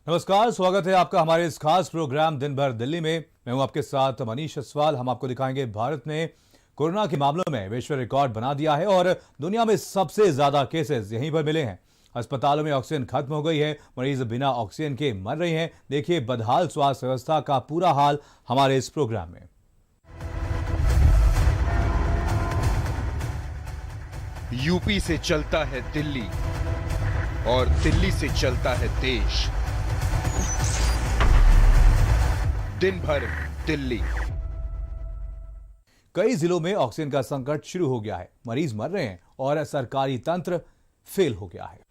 नमस्कार, स्वागत है आपका हमारे इस खास प्रोग्राम दिन भर दिल्ली में। मैं हूं आपके साथ मनीष असवाल। हम आपको दिखाएंगे भारत ने कोरोना के मामलों में विश्व रिकॉर्ड बना दिया है और दुनिया में सबसे ज्यादा केसेस यहीं पर मिले हैं। अस्पतालों में ऑक्सीजन खत्म हो गई है, मरीज बिना ऑक्सीजन के मर रहे हैं। देखिए बदहाल स्वास्थ्य व्यवस्था का पूरा हाल हमारे इस प्रोग्राम में। यूपी से चलता है दिल्ली और दिल्ली से चलता है देश। दिन भर दिल्ली। कई जिलों में ऑक्सीजन का संकट शुरू हो गया है, मरीज मर रहे हैं और सरकारी तंत्र फेल हो गया है।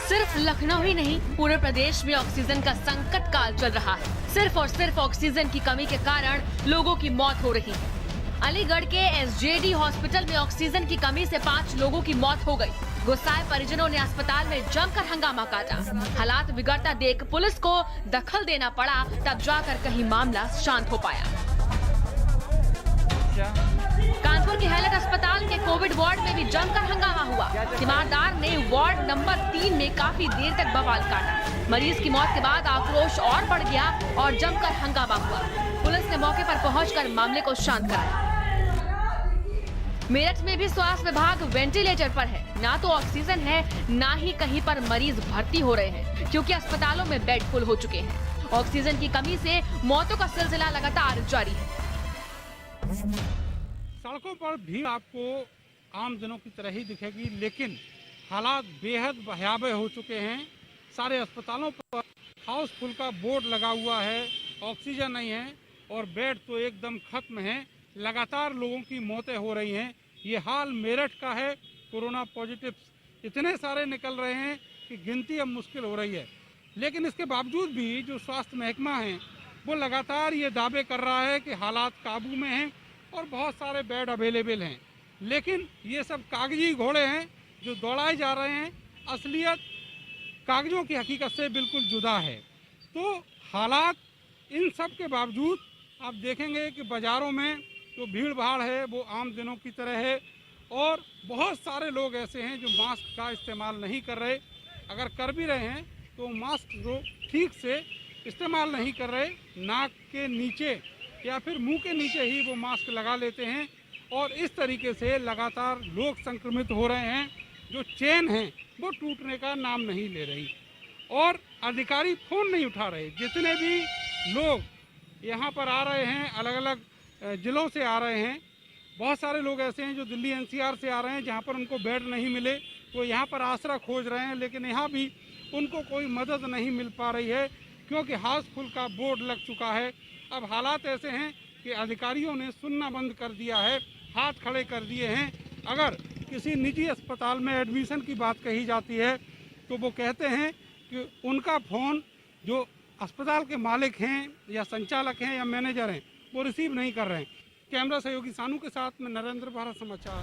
सिर्फ लखनऊ ही नहीं, पूरे प्रदेश में ऑक्सीजन का संकट काल चल रहा है। सिर्फ और सिर्फ ऑक्सीजन की कमी के कारण लोगों की मौत हो रही है। अलीगढ़ के एसजेडी हॉस्पिटल में ऑक्सीजन की कमी से 5 लोगों की मौत हो गई। गुस्साए परिजनों ने अस्पताल में जमकर हंगामा काटा। हालात बिगड़ता देख पुलिस को दखल देना पड़ा, तब जाकर कहीं मामला शांत हो पाया। कानपुर के हैलट अस्पताल के कोविड वार्ड में भी जमकर हंगामा हुआ। तीमारदार ने वार्ड नंबर 3 में काफी देर तक बवाल काटा। मरीज की मौत के बाद आक्रोश और बढ़ गया और जमकर हंगामा हुआ। पुलिस ने मौके पर पहुंचकर मामले को शांत कराया। मेरठ में भी स्वास्थ्य विभाग वेंटिलेटर पर है। ना तो ऑक्सीजन है, ना ही कहीं पर मरीज भर्ती हो रहे हैं, क्योंकि अस्पतालों में बेड फुल हो चुके हैं। ऑक्सीजन की कमी से मौतों का सिलसिला लगातार जारी है। सड़कों पर भीड़ आपको आम दिनों की तरह ही दिखेगी, लेकिन हालात बेहद भयावह हो चुके हैं। सारे अस्पतालों पर हाउसफुल का बोर्ड लगा हुआ है, ऑक्सीजन नहीं है और बेड तो एकदम खत्म है। लगातार लोगों की मौतें हो रही हैं। ये हाल मेरठ का है। कोरोना पॉजिटिव्स इतने सारे निकल रहे हैं कि गिनती अब मुश्किल हो रही है। लेकिन इसके बावजूद भी जो स्वास्थ्य महकमा है वो लगातार ये दावे कर रहा है कि हालात काबू में हैं और बहुत सारे बेड अवेलेबल हैं। लेकिन ये सब कागजी घोड़े हैं जो दौड़ाए जा रहे हैं। असलियत कागजों की हकीकत से बिल्कुल जुदा है। तो हालात इन सब के बावजूद आप देखेंगे कि बाज़ारों में जो भीड़ भाड़ है वो आम दिनों की तरह है और बहुत सारे लोग ऐसे हैं जो मास्क का इस्तेमाल नहीं कर रहे। अगर कर भी रहे हैं तो मास्क को ठीक से इस्तेमाल नहीं कर रहे, नाक के नीचे या फिर मुंह के नीचे ही वो मास्क लगा लेते हैं और इस तरीके से लगातार लोग संक्रमित हो रहे हैं। जो चेन है वो टूटने का नाम नहीं ले रही और अधिकारी फ़ोन नहीं उठा रहे। जितने भी लोग यहाँ पर आ रहे हैं, अलग अलग ज़िलों से आ रहे हैं, बहुत सारे लोग ऐसे हैं जो दिल्ली एनसीआर से आ रहे हैं, जहाँ पर उनको बेड नहीं मिले वो यहाँ पर आसरा खोज रहे हैं। लेकिन यहाँ भी उनको कोई मदद नहीं मिल पा रही है, क्योंकि हाउसफुल का बोर्ड लग चुका है। अब हालात ऐसे हैं कि अधिकारियों ने सुनना बंद कर दिया है, हाथ खड़े कर दिए हैं। अगर किसी निजी अस्पताल में एडमिशन की बात कही जाती है तो वो कहते हैं कि उनका फ़ोन जो अस्पताल के मालिक हैं या संचालक हैं या मैनेजर हैं वो रिसीव नहीं कर रहे हैं। कैमरा सहयोगी सानू के साथ में नरेंद्र, भारत समाचार।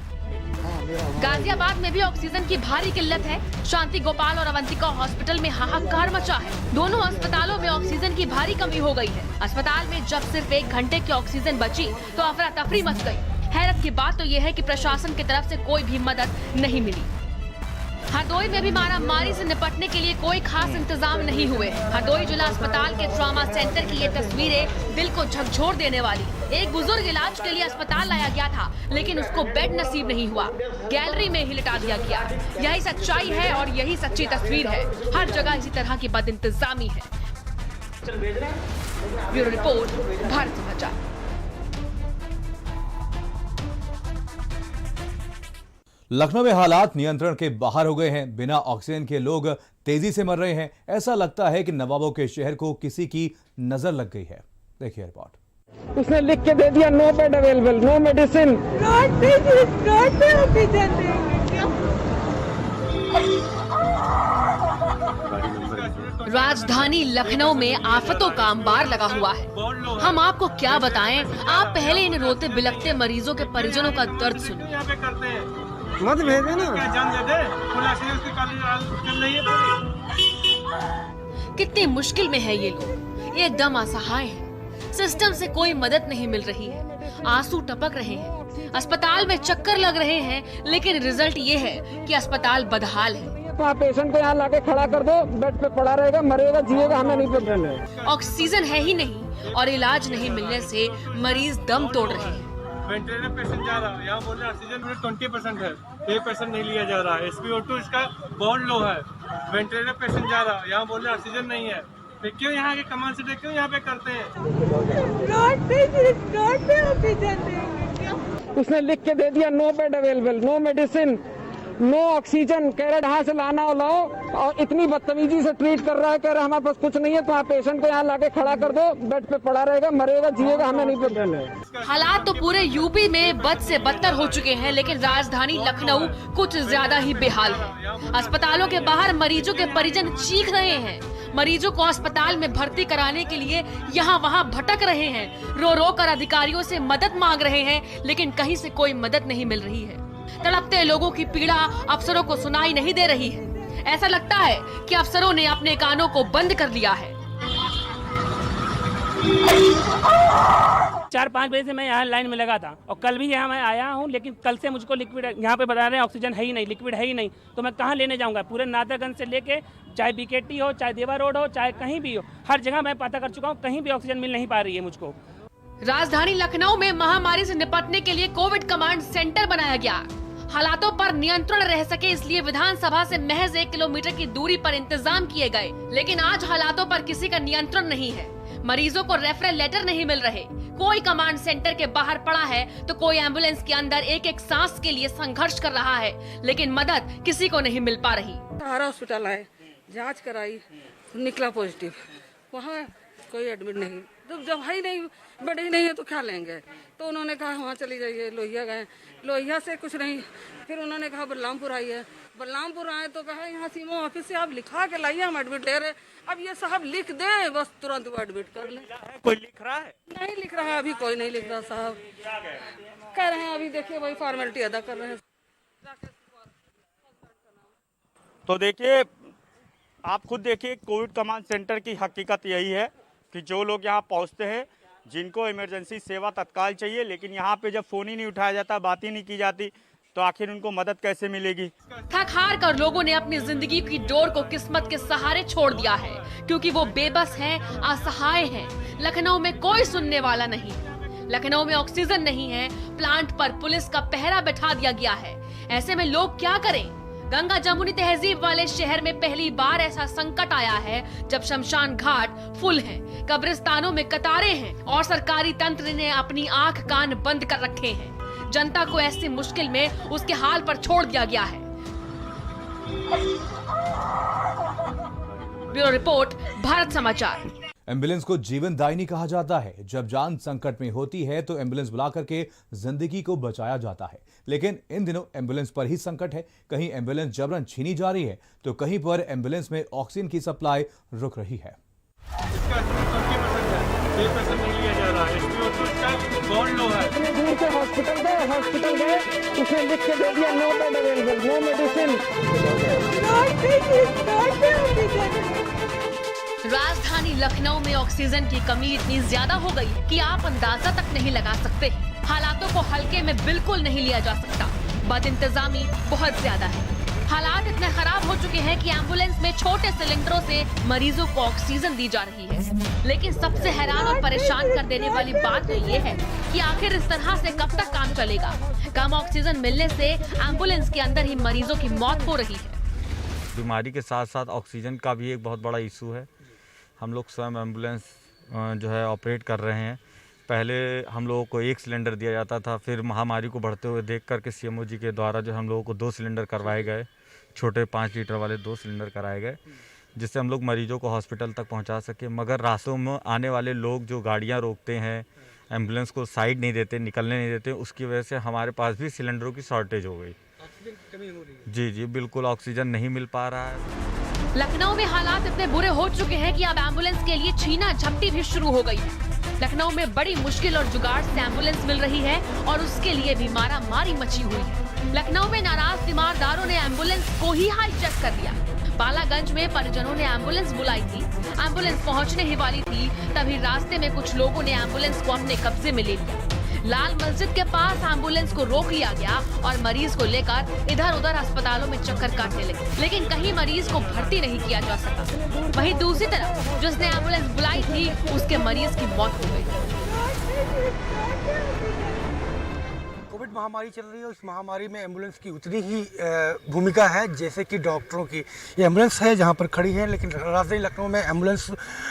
गाजियाबाद में भी ऑक्सीजन की भारी किल्लत है। शांति गोपाल और अवंतिका हॉस्पिटल में हाहाकार मचा है। दोनों अस्पतालों में ऑक्सीजन की भारी कमी हो गई है। अस्पताल में जब सिर्फ 1 घंटे की ऑक्सीजन बची तो अफरा तफरी मच गई। हैरत की बात तो यह है कि प्रशासन की तरफ से कोई भी मदद नहीं मिली। हरदोई में भी मारामारी से निपटने के लिए कोई खास इंतजाम नहीं हुए। हरदोई जिला अस्पताल के ट्रॉमा सेंटर की ये तस्वीरें दिल को झकझोर देने वाली। एक बुजुर्ग इलाज के लिए अस्पताल लाया गया था, लेकिन उसको बेड नसीब नहीं हुआ, गैलरी में ही लिटा दिया गया। यही सच्चाई है और यही सच्ची तस्वीर है। हर जगह इसी तरह की बदइंतजामी है। ब्यूरो रिपोर्ट, भारत समाचार। लखनऊ में हालात नियंत्रण के बाहर हो गए हैं। बिना ऑक्सीजन के लोग तेजी से मर रहे हैं। ऐसा लगता है कि नवाबों के शहर को किसी की नजर लग गई है। देखिए रिपोर्ट। उसने लिख के दे दिया no bed available, no medicine. राजधानी लखनऊ में आफतों का अंबार लगा हुआ है। हम आपको क्या बताएं, आप पहले इन रोते बिलखते मरीजों के परिजनों का दर्द सुनिए। मत भेजे ना। कितनी मुश्किल में है ये लोग। एकदम असहाय हैं। सिस्टम से कोई मदद नहीं मिल रही है, आंसू टपक रहे हैं, अस्पताल में चक्कर लग रहे हैं, लेकिन रिजल्ट ये है कि अस्पताल बदहाल है। तो आप पेशेंट को यहाँ लाके खड़ा कर दो, बेड पे पड़ा रहेगा, मरेगा जिएगा, हमें नहीं पता है। ऑक्सीजन है ही नहीं और इलाज नहीं मिलने से मरीज दम तोड़ रहे हैं। वेंटिलेटर पेशेंट जा रहा है, यहाँ बोल रहे हैं ऑक्सीजन 20% है, 1% नहीं लिया जा रहा है। SpO2 इसका बहुत लो है। वेंटिलेटर पेशेंट जा रहा है, यहाँ बोल रहे हैं ऑक्सीजन नहीं है। फिर क्यों यहाँ के कमांड से क्यों यहाँ पे करते हैं? उसने लिख के दे दिया no bed available, no medicine, no oxygen, कह रहे ढां से लाना हो लाओ, और इतनी बदतमीजी से ट्रीट कर रहा है, कह रहा हमारे पास कुछ नहीं है, तो आप पेशेंट को यहाँ लाके खड़ा कर दो, बेड पे पड़ा रहेगा, मरेगा जिएगा, हमें नहीं पता है। हालात तो पूरे यूपी में बद से बदतर हो चुके हैं, लेकिन राजधानी लखनऊ कुछ ज्यादा ही बेहाल है। अस्पतालों के बाहर मरीजों के परिजन चीख रहे हैं, मरीजों को अस्पताल में भर्ती कराने के लिए यहाँ वहाँ भटक रहे हैं, रो रो कर अधिकारियों से मदद मांग रहे हैं, लेकिन कहीं से कोई मदद नहीं मिल रही है। तड़पते लोगों की पीड़ा अफसरों को सुनाई नहीं दे रही है। ऐसा लगता है कि अफसरों ने अपने कानों को बंद कर लिया है। 4-5 बजे से मैं यहाँ लाइन में लगा था और कल भी यहाँ मैं आया हूँ, लेकिन कल से मुझको लिक्विड यहाँ पे बता रहे हैं ऑक्सीजन है ही नहीं, लिक्विड है ही नहीं, तो मैं कहाँ लेने जाऊँगा? पूरे नादरगंज से लेके चाहे BKT हो, चाहे देवा रोड हो, चाहे कहीं भी हो, हर जगह मैं पता कर चुका हूँ, कहीं भी ऑक्सीजन मिल नहीं पा रही है मुझको। राजधानी लखनऊ में महामारी से निपटने के लिए कोविड कमांड सेंटर बनाया गया। हालातों पर नियंत्रण रह सके इसलिए विधानसभा से महज 1 किलोमीटर की दूरी पर इंतजाम किए गए, लेकिन आज हालातों पर किसी का नियंत्रण नहीं है। मरीजों को रेफरल लेटर नहीं मिल रहे, कोई कमांड सेंटर के बाहर पड़ा है तो कोई एम्बुलेंस के अंदर एक एक सांस के लिए संघर्ष कर रहा है, लेकिन मदद किसी को नहीं मिल पा रही। सहारा हॉस्पिटल आए, जांच कराई, निकला पॉजिटिव, वहाँ कोई एडमिट नहीं, तो जब है ही नहीं, बेड ही नहीं है तो क्या लेंगे? तो उन्होंने कहा वहाँ चली जाइए, लोहिया गए, लोहिया से कुछ नहीं, फिर उन्होंने कहा बलरामपुर आइए, बलरामपुर आए तो कहा यहाँ सीमा ऑफिस से आप लिखा के लाइए, हम एडमिट ले रहे। अब ये साहब लिख दे, बस तुरंत वो एडमिट कर ले। कोई लिख रहा है? नहीं लिख रहा है, अभी कोई नहीं लिख रहा साहब, कह रहे हैं अभी देखिए वही फॉर्मेलिटी अदा कर रहे हैं। तो देखिए, आप खुद देखिए, कोविड कमांड सेंटर की हकीकत यही है कि जो लोग यहाँ पहुँचते हैं, जिनको इमरजेंसी सेवा तत्काल चाहिए, लेकिन यहाँ पे जब फोन ही नहीं उठाया जाता, बात ही नहीं की जाती, तो आखिर उनको मदद कैसे मिलेगी? थक हार कर लोगों ने अपनी जिंदगी की डोर को किस्मत के सहारे छोड़ दिया है, क्योंकि वो बेबस हैं, असहाय हैं। लखनऊ में कोई सुनने वाला नहीं, लखनऊ में ऑक्सीजन नहीं है, प्लांट पर पुलिस का पहरा बैठा दिया गया है। ऐसे में लोग क्या करें? गंगा जमुनी तहजीब वाले शहर में पहली बार ऐसा संकट आया है जब शमशान घाट फुल हैं, कब्रिस्तानों में कतारें हैं और सरकारी तंत्र ने अपनी आंख कान बंद कर रखे हैं। जनता को ऐसी मुश्किल में उसके हाल पर छोड़ दिया गया है। ब्यूरो रिपोर्ट, भारत समाचार। एम्बुलेंस को जीवनदायिनी कहा जाता है। जब जान संकट में होती है तो एम्बुलेंस बुला करके जिंदगी को बचाया जाता है, लेकिन इन दिनों एम्बुलेंस पर ही संकट है। कहीं एम्बुलेंस जबरन छीनी जा रही है तो कहीं पर एम्बुलेंस में ऑक्सीजन की सप्लाई रुक रही है। नहीं लिया जा रहा है, SpO2 इसका बहुत लो है। इतने दूर से हॉस्पिटल गए, उसने लिख के दे दिया no bed available, no medicine. राजधानी लखनऊ में ऑक्सीजन की कमी इतनी ज्यादा हो गई कि आप अंदाजा तक नहीं लगा सकते। हालातों को हल्के में बिल्कुल नहीं लिया जा सकता। बदइंतजामी बहुत ज्यादा है। हालात इतने खराब हो चुके हैं कि एम्बुलेंस में छोटे सिलेंडरों से मरीजों को ऑक्सीजन दी जा रही है। लेकिन सबसे हैरान और परेशान कर देने वाली बात तो ये है कि आखिर इस तरह से कब तक काम चलेगा। कम ऑक्सीजन मिलने से एम्बुलेंस के अंदर ही मरीजों की मौत हो रही है। बीमारी के साथ साथ ऑक्सीजन का भी एक बहुत बड़ा इशू है। हम लोग स्वयं एम्बुलेंस जो है ऑपरेट कर रहे हैं। पहले हम लोगों को 1 सिलेंडर दिया जाता था, फिर महामारी को बढ़ते हुए देख करके CMO जी के द्वारा जो हम लोगों को 2 सिलेंडर करवाए गए, छोटे 5 लीटर वाले 2 सिलेंडर कराए गए, जिससे हम लोग मरीजों को हॉस्पिटल तक पहुंचा सके। मगर रास्तों में आने वाले लोग जो गाड़ियां रोकते हैं, एम्बुलेंस को साइड नहीं देते, निकलने नहीं देते, उसकी वजह से हमारे पास भी सिलेंडरों की शॉर्टेज हो गई। जी बिल्कुल, ऑक्सीजन नहीं मिल पा रहा है। लखनऊ में हालात इतने बुरे हो चुके हैं कि अब एम्बुलेंस के लिए छीना झपटी भी शुरू हो गई है। लखनऊ में बड़ी मुश्किल और जुगाड़ से एम्बुलेंस मिल रही है और उसके लिए भी मारामारी मची हुई है। लखनऊ में नाराज तीमारदारों ने एम्बुलेंस को ही हाईजैक कर दिया। बालागंज में परिजनों ने एम्बुलेंस बुलाई थी। एम्बुलेंस पहुंचने ही वाली थी, तभी रास्ते में कुछ लोगों ने एम्बुलेंस को अपने कब्जे में ले लिया। लाल मस्जिद के पास एम्बुलेंस को रोक लिया गया और मरीज को लेकर इधर उधर अस्पतालों में चक्कर काटने लगे, लेकिन कहीं मरीज को भर्ती नहीं किया जा सका। वहीं दूसरी तरफ जिसने एम्बुलेंस बुलाई थी, उसके मरीज की मौत हो गई। कोविड महामारी चल रही है, इस महामारी में एम्बुलेंस की उतनी ही भूमिका है जैसे कि डॉक्टरों की। ये एम्बुलेंस है जहां पर खड़ी है, लेकिन राजधानी लखनऊ में एम्बुलेंस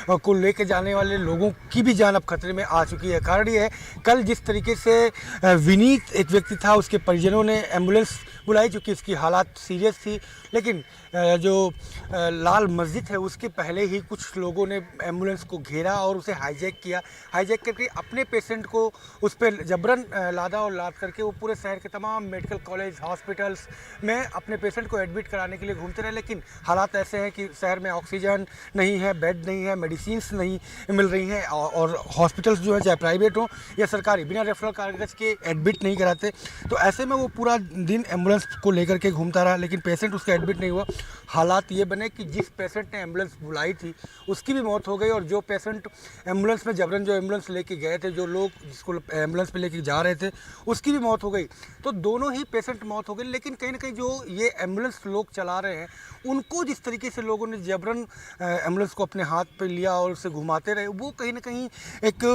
को लेके जाने वाले लोगों की भी जान अब खतरे में आ चुकी है। कारण ये है, कल जिस तरीके से विनीत एक व्यक्ति था, उसके परिजनों ने एम्बुलेंस बुलाई चूँकि उसकी हालात सीरियस थी, लेकिन जो लाल मस्जिद है उसके पहले ही कुछ लोगों ने एम्बुलेंस को घेरा और उसे हाईजैक किया। हाईजैक करके अपने पेशेंट को उस पर जबरन लादा और लाद करके वो पूरे शहर के तमाम मेडिकल कॉलेज हॉस्पिटल्स में अपने पेशेंट को एडमिट कराने के लिए घूमते रहे। लेकिन हालात ऐसे हैं कि शहर में ऑक्सीजन नहीं है, बेड नहीं है, मेडिसिन्स नहीं मिल रही हैं और हॉस्पिटल्स जो है चाहे प्राइवेट हो या सरकारी, बिना रेफरल कागज के एडमिट नहीं कराते। तो ऐसे में वो पूरा दिन एम्बुलेंस को लेकर के घूमता रहा, लेकिन पेशेंट उसका एडमिट नहीं हुआ। हालात ये बने कि जिस पेशेंट ने एम्बुलेंस बुलाई थी उसकी भी मौत हो गई, और जो पेशेंट एम्बुलेंस में जबरन जो एम्बुलेंस लेके गए थे, जो लोग जिसको एम्बुलेंस पे लेके जा रहे थे, उसकी भी मौत हो गई। तो दोनों ही पेशेंट मौत हो गई। लेकिन कहीं ना कहीं जो ये एम्बुलेंस लोग चला रहे हैं, उनको जिस तरीके से लोगों ने जबरन एम्बुलेंस को अपने हाथ पे लिया और उसे घुमाते रहे, वो कहीं ना कहीं एक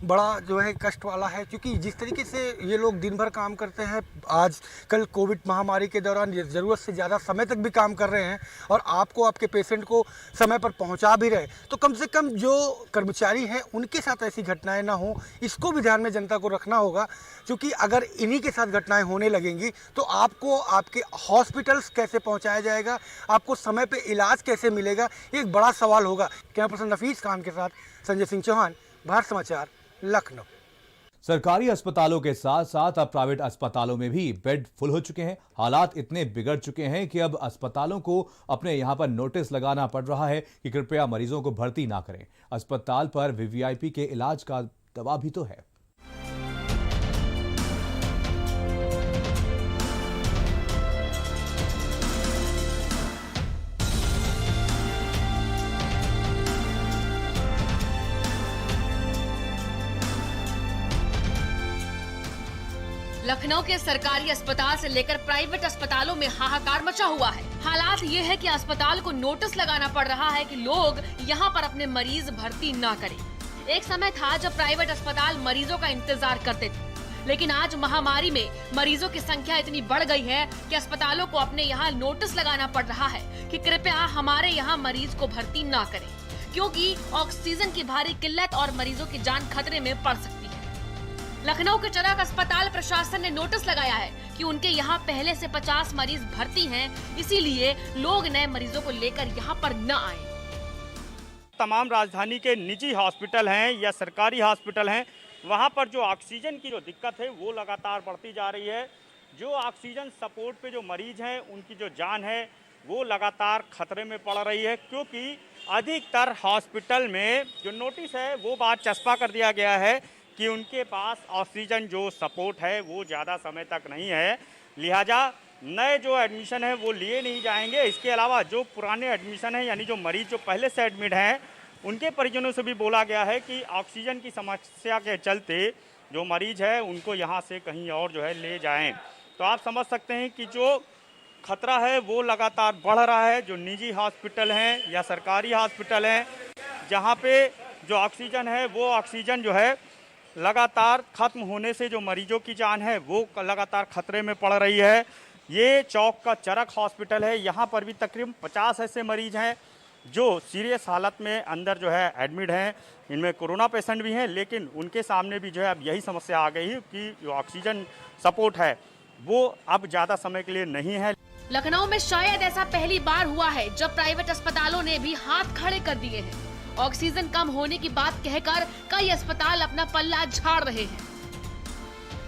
बड़ा जो है कष्ट वाला है। क्योंकि जिस तरीके से ये लोग दिन भर काम करते हैं, आज कल कोविड महामारी के दौरान ये ज़रूरत से ज़्यादा समय तक भी काम कर रहे हैं और आपको आपके पेशेंट को समय पर पहुंचा भी रहे, तो कम से कम जो कर्मचारी हैं उनके साथ ऐसी घटनाएं ना हो, इसको भी ध्यान में जनता को रखना होगा। क्योंकि अगर इन्हीं के साथ घटनाएं होने लगेंगी तो आपको आपके हॉस्पिटल्स कैसे पहुंचाया जाएगा, आपको समय पे इलाज कैसे मिलेगा, ये एक बड़ा सवाल होगा। कैमरा पर्सन नफीस खान के साथ संजय सिंह चौहान, भारत समाचार, लखनऊ। सरकारी अस्पतालों के साथ साथ अब प्राइवेट अस्पतालों में भी बेड फुल हो चुके हैं। हालात इतने बिगड़ चुके हैं कि अब अस्पतालों को अपने यहां पर नोटिस लगाना पड़ रहा है कि कृपया मरीजों को भर्ती ना करें। अस्पताल पर वीवीआईपी के इलाज का दबाव भी तो है। लखनऊ के सरकारी अस्पताल से लेकर प्राइवेट अस्पतालों में हाहाकार मचा हुआ है। हालात ये है कि अस्पताल को नोटिस लगाना पड़ रहा है कि लोग यहाँ पर अपने मरीज भर्ती ना करें। एक समय था जब प्राइवेट अस्पताल मरीजों का इंतजार करते थे, लेकिन आज महामारी में मरीजों की संख्या इतनी बढ़ गई है कि अस्पतालों को अपने यहाँ नोटिस लगाना पड़ रहा है कि कृपया हमारे यहाँ मरीज को भर्ती ना करें, क्योंकि ऑक्सीजन की भारी किल्लत और मरीजों की जान खतरे में पड़ सकती है। लखनऊ के चरक अस्पताल प्रशासन ने नोटिस लगाया है कि उनके यहाँ पहले से 50 मरीज भर्ती हैं, इसीलिए लोग नए मरीजों को लेकर यहाँ पर न आए। तमाम राजधानी के निजी हॉस्पिटल हैं या सरकारी हॉस्पिटल हैं, वहाँ पर जो ऑक्सीजन की जो दिक्कत है वो लगातार बढ़ती जा रही है। जो ऑक्सीजन सपोर्ट पे जो मरीज हैं उनकी जो जान है वो लगातार खतरे में पड़ रही है, क्योंकि अधिकतर हॉस्पिटल में जो नोटिस है वो बात चस्पा कर दिया गया है कि उनके पास ऑक्सीजन जो सपोर्ट है वो ज़्यादा समय तक नहीं है, लिहाजा नए जो एडमिशन है वो लिए नहीं जाएंगे। इसके अलावा जो पुराने एडमिशन है यानी जो मरीज जो पहले से एडमिट हैं उनके परिजनों से भी बोला गया है कि ऑक्सीजन की समस्या के चलते जो मरीज है उनको यहाँ से कहीं और जो है ले जाएं। तो आप समझ सकते हैं कि जो खतरा है वो लगातार बढ़ रहा है। जो निजी हॉस्पिटल हैं या सरकारी हॉस्पिटल हैं जहाँ पे जो ऑक्सीजन है वो ऑक्सीजन जो है लगातार ख़त्म होने से जो मरीजों की जान है वो लगातार खतरे में पड़ रही है। ये चौक का चरक हॉस्पिटल है, यहाँ पर भी तकरीबन 50 ऐसे मरीज हैं जो सीरियस हालत में अंदर जो है एडमिट हैं। इनमें कोरोना पेशेंट भी हैं, लेकिन उनके सामने भी जो है अब यही समस्या आ गई है कि जो ऑक्सीजन सपोर्ट है वो अब ज़्यादा समय के लिए नहीं है। लखनऊ में शायद ऐसा पहली बार हुआ है जब प्राइवेट अस्पतालों ने भी हाथ खड़े कर दिए हैं। ऑक्सीजन कम होने की बात कहकर कई अस्पताल अपना पल्ला झाड़ रहे हैं।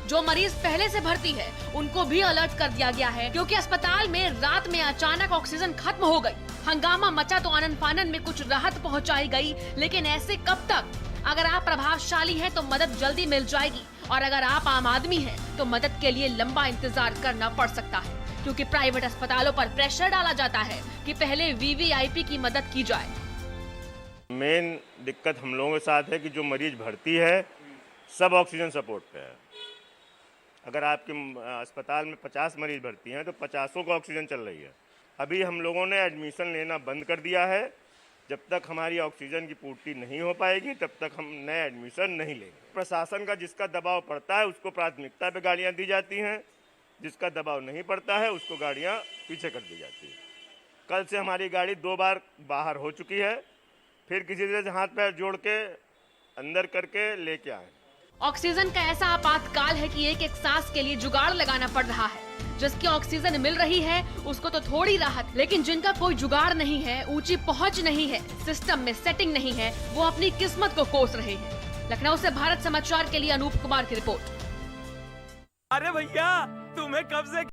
जो मरीज पहले से भर्ती है उनको भी अलर्ट कर दिया गया है, क्योंकि अस्पताल में रात में अचानक ऑक्सीजन खत्म हो गई। हंगामा मचा तो आनन फानन में कुछ राहत पहुंचाई गई, लेकिन ऐसे कब तक? अगर आप प्रभावशाली हैं तो मदद जल्दी मिल जाएगी, और अगर आप आम आदमी हैं तो मदद के लिए लंबा इंतजार करना पड़ सकता है। क्योंकि प्राइवेट अस्पतालों पर प्रेशर डाला जाता है कि पहले वीवीआईपी की मदद की जाए। मेन दिक्कत हम लोगों के साथ है कि जो मरीज भर्ती है सब ऑक्सीजन सपोर्ट पे है। अगर आपके अस्पताल में 50 मरीज भर्ती हैं तो 50 को ऑक्सीजन चल रही है। अभी हम लोगों ने एडमिशन लेना बंद कर दिया है। जब तक हमारी ऑक्सीजन की पूर्ति नहीं हो पाएगी तब तक हम नए एडमिशन नहीं लेंगे। प्रशासन का जिसका दबाव पड़ता है उसको प्राथमिकता पे गाड़ियां दी जाती हैं, जिसका दबाव नहीं पड़ता है उसको गाड़ियां पीछे कर दी जाती है। कल से हमारी गाड़ी 2 बार बाहर हो चुकी है, फिर किसी तरह से हाथ पैर जोड़ के अंदर करके लेके आए। ऑक्सीजन का ऐसा आपातकाल है कि एक एक सांस के लिए जुगाड़ लगाना पड़ रहा है। जिसकी ऑक्सीजन मिल रही है उसको तो थोड़ी राहत, लेकिन जिनका कोई जुगाड़ नहीं है, ऊंची पहुंच नहीं है, सिस्टम में सेटिंग नहीं है, वो अपनी किस्मत को कोस रहे हैं। लखनऊ से भारत समाचार के लिए अनूप कुमार की रिपोर्ट। अरे भैया तुम्हें कब से